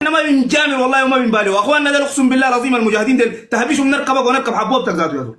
احنا ما بنجامل والله وما بنبالي، واخواننا ده اقسم بالله العظيم المجاهدين ده تهبشهم نركبك ونركب حبوبتك ذاته يا زول.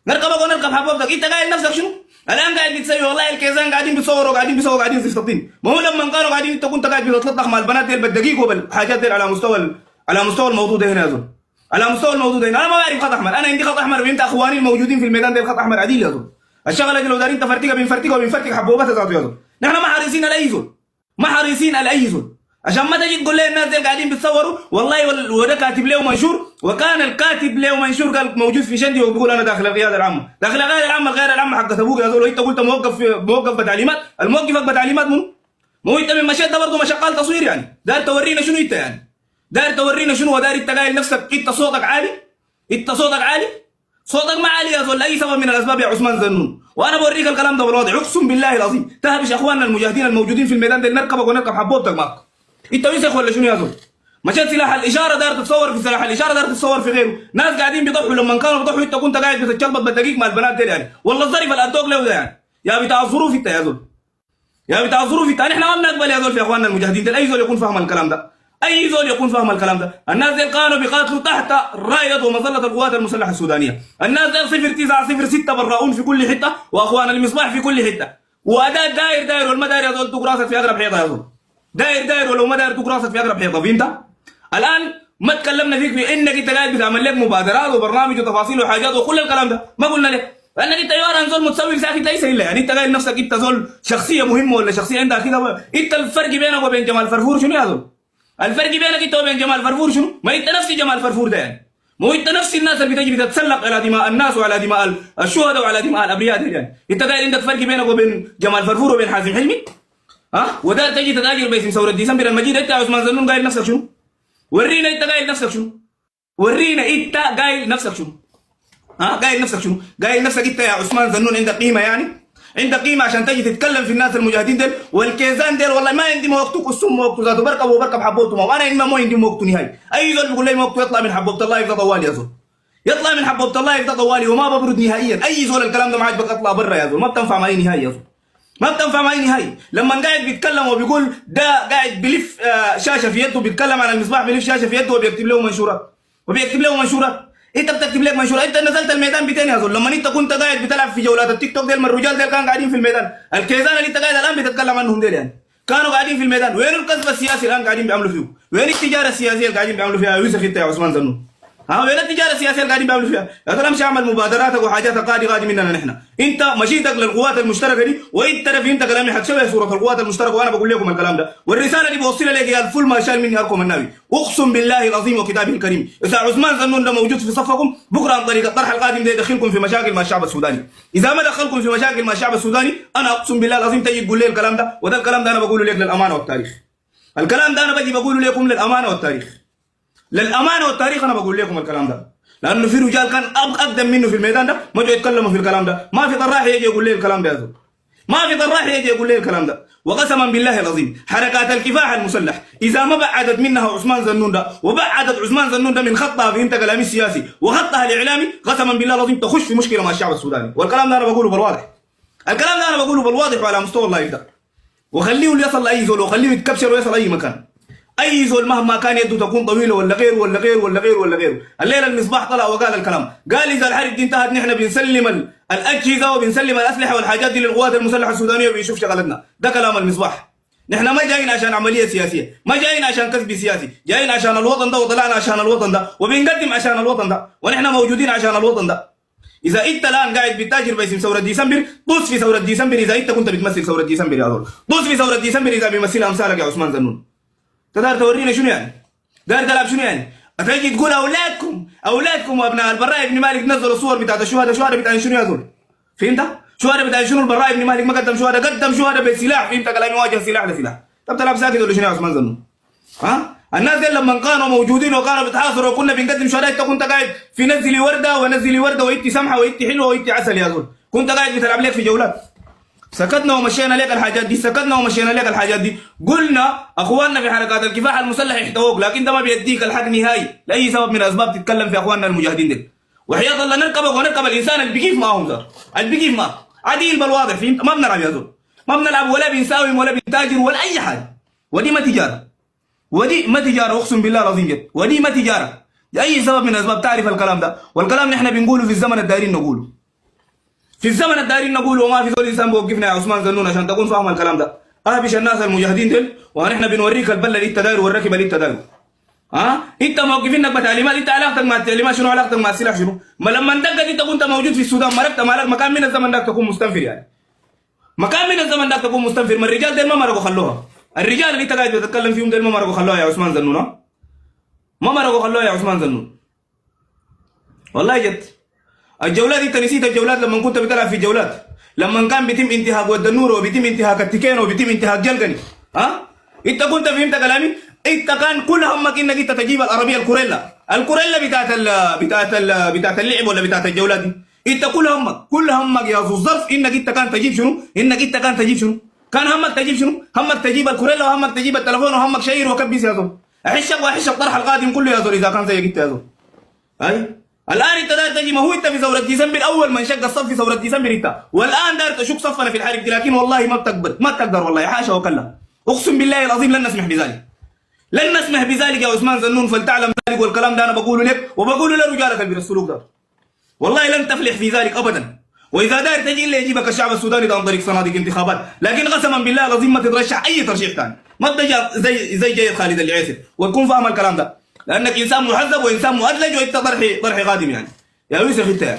نركبك ونركب حبوبتك، انت قايل نفسك شنو؟ الان قاعد بتسوي والله الكيزان قاعدين بيصوروا قاعدين زفت الطين، ما هو لما كانوا قاعدين انت كنت قاعد بتطلق مع البنات ديل بالدقيق وبالحاجات ديل على مستوى الموضوع ده هنا يا زول. على مستوى الموضوع ده هنا انا ما بعرف خط احمر، انا عندي خط احمر وانت اخواني الموجودين في الميدان ده خط احمر عديل يا زول. الشغله دي لو دارين تفرتكها بنفرتك حبوبات ذاته يا زول. نحن ما حريصين على اي زول، ما حريصين على اي زول، عشان ما تجي تقول لي الناس دي قاعدين بيتصوروا والله وده كاتب له منشور، وكان الكاتب له منشور قال موجود في شندي وبيقول انا داخل القياده العامه، داخل القياده العامه القياده العامه حقت ابوك يا زول، وانت قلت موقف بتعليمات، الموقفك بتعليمات منو؟ مو انت من مشيت ده برضه ما شغال تصوير يعني، داير تورينا شنو انت يعني؟ داير تورينا شنو؟ وداير انت قايل نفسك انت صوتك عالي؟ انت صوتك عالي؟ صوتك ما عالي يا زول لاي سبب من الاسباب يا عثمان زنون، وانا بوريك الكلام ده بالواضح اقسم بالله العظيم، تهبش اخواننا المجاهدين الموجودين في الميدان ده نركبك ونركب حبوبتك معك. انت وسخ ولا شنو يا زول؟ مشيت سلاح الاشاره داير تتصور في سلاح الاشاره، داير تتصور في غيره، ناس قاعدين بيضحوا لما كانوا بيضحوا انت كنت قاعد بتتشلبط بالدقيق مع البنات دي يعني، والله الظرف الادوق له ده يعني، يا بتاع الظروف انت يا زول، يا بتاع الظروف انت، نحن ما بنقبل يا زول في اخواننا المجاهدين ده اي زول يكون فاهم الكلام ده، اي زول يكون فاهم الكلام ده، الناس دي كانوا بيقاتلوا تحت رايه ومظله القوات المسلحه السودانيه، الناس دي 0906 براؤون في كل حته، واخوان المصباح في كل حته، واداء داير والما داير يا زول تقول راسك في اقرب حيطه يا زول، داير ولو ما داير تقول راسك في اقرب حيطه، فهمت؟ الان ما تكلمنا فيك في انك انت قاعد بتعمل لك مبادرات وبرنامج وتفاصيل وحاجات وكل الكلام ده، ما قلنا لك لانك انت يا زول متسوق ساكت ليس الا يعني، انت قايل نفسك انت زول شخصيه مهمه ولا شخصيه عندها كده، انت الفرق بينك وبين جمال فرفور شنو يا زول؟ الفرق بينك انت وبين جمال فرفور شنو؟ ما انت نفس جمال فرفور ده يعني، مو انت نفس الناس اللي بتجي بتتسلق على دماء الناس وعلى دماء الشهداء وعلى دماء الابرياء دي يعني، انت قايل عندك فرق بينك وبين جمال فرفور وبين حازم حلمي؟ ها؟ وده تجي تتاجر باسم ثوره ديسمبر المجيد، انت يا عثمان زنون قايل نفسك شنو؟ ورينا انت قايل نفسك شنو؟ ورينا انت قايل نفسك شنو؟ ها؟ قايل نفسك شنو؟ قايل نفسك انت يا عثمان زنون عندك قيمه يعني؟ عندك قيمه عشان تجي تتكلم في الناس المجاهدين ديل والكيزان ديل، والله ما عندي موقتك والسم موقته ذاته، بركب حبوبته، وانا انما ما عندي موقته نهائي، اي زول بيقول لي موقته يطلع من حبوبه الله يفضل طوالي يا زول، يطلع من حبوبه الله يفضل طوالي وما ببرد نهائيا، اي زول الكلام ده ما عاجبك اطلع برا يا زول، ما بتنفع معي نهائي يا زول، ما بتنفع معي نهائي، لما قاعد بيتكلم وبيقول ده قاعد بلف شاشه في يده، بيتكلم عن المصباح بلف شاشه في يده وبيكتب له منشورات، انت بتكتب لك منشورات، انت نزلت الميدان بتاني يا زول، لما انت كنت قاعد بتلعب في جولات التيك توك ديل، ما الرجال ديل كانوا قاعدين في الميدان، الكيزان اللي انت قاعد الان بتتكلم عنهم ديل يعني، كانوا قاعدين في الميدان، وين الكذب السياسي الان قاعدين بيعملوا فيه؟ وين التجاره السياسيه اللي قاعدين بيعملوا فيها يوسف انت يا عثمان زنون؟ وين التجاره السياسيه اللي قاعدين بيعملوا فيها؟ يا ترى امشي اعمل مبادراتك وحاجاتك قاعد مننا نحن، انت مشيتك للقوات المشتركه دي، وانت فهمت كلامي حتشوه صوره القوات المشتركه، وانا بقول لكم الكلام ده، والرساله دي بوصلها لك يا الفل ما شال مني اركم النبي، اقسم بالله العظيم وكتابه الكريم، اذا عثمان زنون ده موجود في صفكم بكره عن طريق الطرح القادم ده يدخلكم في مشاكل مع الشعب السوداني، اذا ما دخلكم في مشاكل مع الشعب السوداني انا اقسم بالله العظيم تجي تقول لي الكلام ده، وده الكلام ده انا بقوله لك للامانه والتاريخ، الكلام ده انا بجي بقوله لكم للامانه والتاريخ، للامانه والتاريخ انا بقول لكم الكلام ده، لانه في رجال كان اقدم منه في الميدان ده ما جاوا يتكلموا في الكلام ده، ما في طراح يجي يقول لي الكلام ده يا زول، ما في طراح يجي يقول لي الكلام ده، وقسما بالله العظيم حركات الكفاح المسلح اذا ما بعدت منها عثمان زنون ده، وبعدت عثمان زنون ده من خطها في انت كلامي السياسي وخطها الاعلامي، قسما بالله العظيم تخش في مشكله مع الشعب السوداني، والكلام ده انا بقوله بالواضح، الكلام ده انا بقوله بالواضح وعلى مستوى اللايف ده، وخليه يصل لاي زول، وخليه يتكبشر ويصل اي مكان، اي زول مهما كان يده تكون طويله ولا غيره ولا غيره ولا غيره ولا غيره، الليله المصباح طلع وقال الكلام، قال اذا الحرب دي انتهت نحن بنسلم الاجهزه وبنسلم الاسلحه والحاجات دي للقوات المسلحه السودانيه وبنشوف شغلتنا، ده كلام المصباح، نحن ما جايين عشان عمليه سياسيه، ما جايين عشان كسب سياسي، جايين عشان الوطن ده وطلعنا عشان الوطن ده وبنقدم عشان الوطن ده، ونحن موجودين عشان الوطن ده، اذا انت الان قاعد بتتاجر باسم ثوره ديسمبر، طز في ثوره ديسمبر، اذا انت كنت بتمثل ثوره ديسمبر يا زول، طز في ثوره ديسمبر اذا بيمثلها امثالك يا عثمان زنون، تقدر تورينا شنو يعني؟ داير تلعب شنو يعني؟ تجي تقول اولادكم وابناء البراء بن مالك نزلوا صور بتاعت الشهداء بتاع شنو يا زول؟ فهمت؟ شهداء بتاع شنو؟ البراء بن مالك ما قدم شهداء بسلاح، فهمت كلامي؟ واجه سلاح لسلاح، طب تلعب ساكت ولا شنو يا عثمان زنون؟ ها؟ الناس دي لما كانوا موجودين وكانوا بيتحاصروا وكنا بنقدم شهداء، انت كنت قاعد في نزلي ورده وانت سمحه وانت حلوه وانت عسل يا زول، كنت قاعد بتلعب لك في جولات، سكتنا ومشينا لك الحاجات دي، قلنا اخواننا في حركات الكفاح المسلح يحتووك، لكن ده ما بيديك الحق نهائي لاي سبب من الاسباب تتكلم في اخواننا المجاهدين دي، وحياة الله نركبك ونركب الانسان اللي بيقيف معاهم ذا، اللي بيقيف معاه عديل بالواضح، فهمت؟ ما بنلعب يا زول، ما بنلعب ولا بنساوم ولا بنتاجر ولا اي حاجه، ودي ما تجاره، ودي ما تجاره، اقسم بالله العظيم جد، ودي ما تجاره لاي سبب من الاسباب. تعرف الكلام ده، والكلام نحن بنقوله في الزمن الدايرين نقوله، في الزمن الدايرين نقوله، وما في زول انسان بوقفنا يا عثمان زنون عشان تكون فاهم الكلام ده. اهبش الناس المجاهدين دول، ونحن بنوريك البله اللي انت داير والركبه اللي انت داير. انت موقفينك بتعليمات، انت علاقتك مع التعليمات شنو؟ علاقتك مع السلاح شنو؟ ما لما انتقد انت كنت موجود في السودان، مرقت مالك مكان من الزمن ذاك تكون مستنفر يعني. مكان من الزمن ذاك تكون مستنفر، ما الرجال دول ما مرقوا خلوها. الرجال اللي انت قاعد بتتكلم فيهم دول ما مرقوا خلوها يا عثمان زنون، ما مرقوا خلوها يا عثمان زنون. والله جد. الجولات انت نسيت الجولات لما كنت بتلعب في الجولات، لما كان بيتم انتهاك ود النور وبيتم انتهاك التكين وبيتم انتهاك جلقني. انت كنت فهمت كلامي؟ انت كان كل همك انك انت تجيب العربيه الكوريلا بتاعت اللعب ولا بتاعت الجولات دي. انت كل همك يا ذو الظرف انك انت كان تجيب شنو؟ كان همك تجيب شنو؟ همك تجيب الكوريلا، وهمك تجيب التليفون، وهمك شير وكبس يا زول. احش الطرح القادم كله يا زول اذا كان زيك انت يا زول. اي الان انت داير تجي، ما هو انت في ثوره ديسمبر اول ما انشق الصف في ثوره ديسمبر انت، والان داير تشك صفنا في الحرب دي، لكن والله ما بتقدر والله، حاشا وكلا، اقسم بالله العظيم لن نسمح بذلك، لن نسمح بذلك يا عثمان زنون، فلتعلم ذلك. والكلام ده انا بقوله لك وبقوله لرجالك اللي بالسلوك ده، والله لن تفلح في ذلك ابدا. واذا داير تجي الا يجيبك الشعب السوداني ده عن طريق صناديق انتخابات، لكن قسما بالله العظيم ما تترشح اي ترشيح ثاني، ما تجي زي جيد خالد العيسر، وتكون فاهم الكلام ده، لانك انسان محذب وانسان مؤدلج، وانت طرحي قادم يعني يا يوسف انت.